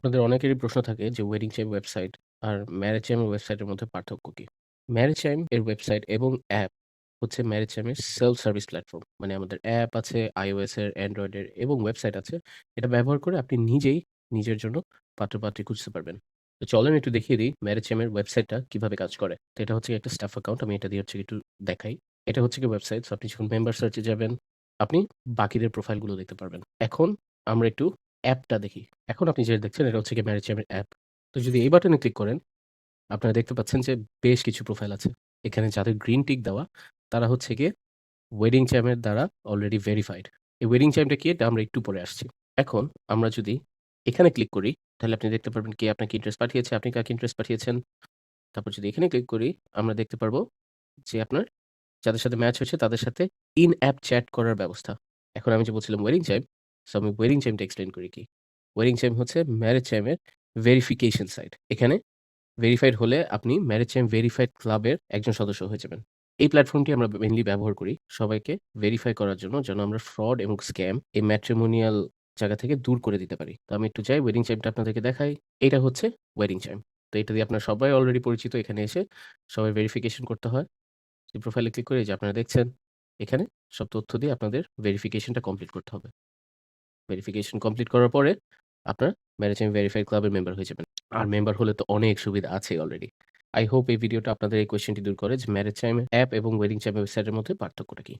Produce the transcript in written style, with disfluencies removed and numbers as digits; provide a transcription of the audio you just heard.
আপনাদের অনেকেরই প্রশ্ন থাকে যে ওয়েডিং চাইম ওয়েবসাইট আর ম্যারেজ চাইম ওয়েবসাইটের মধ্যে পার্থক্য কি? ম্যারেজ চাইম এর ওয়েবসাইট এবং অ্যাপ হচ্ছে ম্যারেজ চাইমের সেলফ সার্ভিস প্ল্যাটফর্ম। মানে আমাদের অ্যাপ আছে iOS এর, Android এর এবং ওয়েবসাইট আছে। এটা ব্যবহার করে আপনি নিজেই নিজের জন্য পাত্র-পাত্রী খুঁজতে পারবেন। তো চলেন একটু দেখিয়ে দিই ম্যারেজ চাইমের ওয়েবসাইটটা কিভাবে কাজ করে। তো এটা হচ্ছে একটা স্টাফ অ্যাকাউন্ট। আমি এটা দিয়ে হচ্ছে একটু দেখাই। এটা হচ্ছে গিয়ে ওয়েবসাইট। সো আপনি যখন মেম্বার সার্চ এ যাবেন, আপনি বাকিদের প্রোফাইল গুলো দেখতে পারবেন। এখন আমরা একটু অ্যাপটা দেখি। এখন আপনি যেটা দেখছেন এটা হচ্ছে গিয়ে ম্যারেজ চ্যামের অ্যাপ। তো যদি এই বাটনে ক্লিক করেন, আপনারা দেখতে পাচ্ছেন যে বেশ কিছু প্রোফাইল আছে। এখানে যাদের গ্রিন টিক দেওয়া তারা হচ্ছে গিয়ে ওয়েডিং চ্যামের দ্বারা অলরেডি ভেরিফাইড। এই ওয়েডিং চ্যামটা কি এটা আমরা একটু পরে আসছি। এখন আমরা যদি এখানে ক্লিক করি, তাহলে আপনি দেখতে পারবেন কে আপনাকে ইন্টারেস্ট পাঠিয়েছে, আপনি কাকে ইন্টারেস্ট পাঠিয়েছেন। তারপর যদি এখানে ক্লিক করি, আমরা দেখতে পারবো যে আপনার যাদের সাথে ম্যাচ হয়েছে তাদের সাথে ইন অ্যাপ চ্যাট করার ব্যবস্থা। এখন আমি যে বলছিলাম ওয়েডিং চাইম, সো আমি ওয়েডিং চাইমটা এক্সপ্লেইন করি কি। ওয়েডিং চাইম হচ্ছে ম্যারেজ চাইমের ভেরিফিকেশন সাইট। এখানে ভেরিফাইড হলে আপনি ম্যারেজ চাইম ভেরিফাইড ক্লাবের একজন সদস্য হয়ে যাবেন। এই প্ল্যাটফর্মটি আমরা মেইনলি ব্যবহার করি সবাইকে ভেরিফাই করার জন্য যেন আমরা ফ্রড এবং স্ক্যাম এই ম্যাট্রিমোনিয়াল জায়গা থেকে দূর করে দিতে পারি। তো আমি একটু যাই ওয়েডিং চাইমটা আপনাদেরকে দেখাই। এটা হচ্ছে ওয়েডিং চাইম। তো এটা দিয়ে আপনারা সবাই অলরেডি পরিচিত। এখানে এসে সবাই ভেরিফিকেশন করতে হয়। এই প্রোফাইলে ক্লিক করে এই যে আপনারা দেখছেন, এখানে সব তথ্য দিয়ে আপনাদের ভেরিফিকেশনটা কমপ্লিট করতে হবে। ভেরিফিকেশন কমপ্লিট করার পরে আপনার ম্যারেজ ভেরিফাইড ক্লাবের মেম্বার হয়ে যাবেন। আর মেম্বার হলে তো অনেক সুবিধা আছেই অলরেডি। I hope এই ভিডিওটা আপনাদের এই কোয়েশ্চেনটি দূর করে যে ম্যারেজ চাইম অ্যাপ এবং ওয়েডিং চাইম ওয়েবসাইটের মধ্যে পার্থক্যটা কি?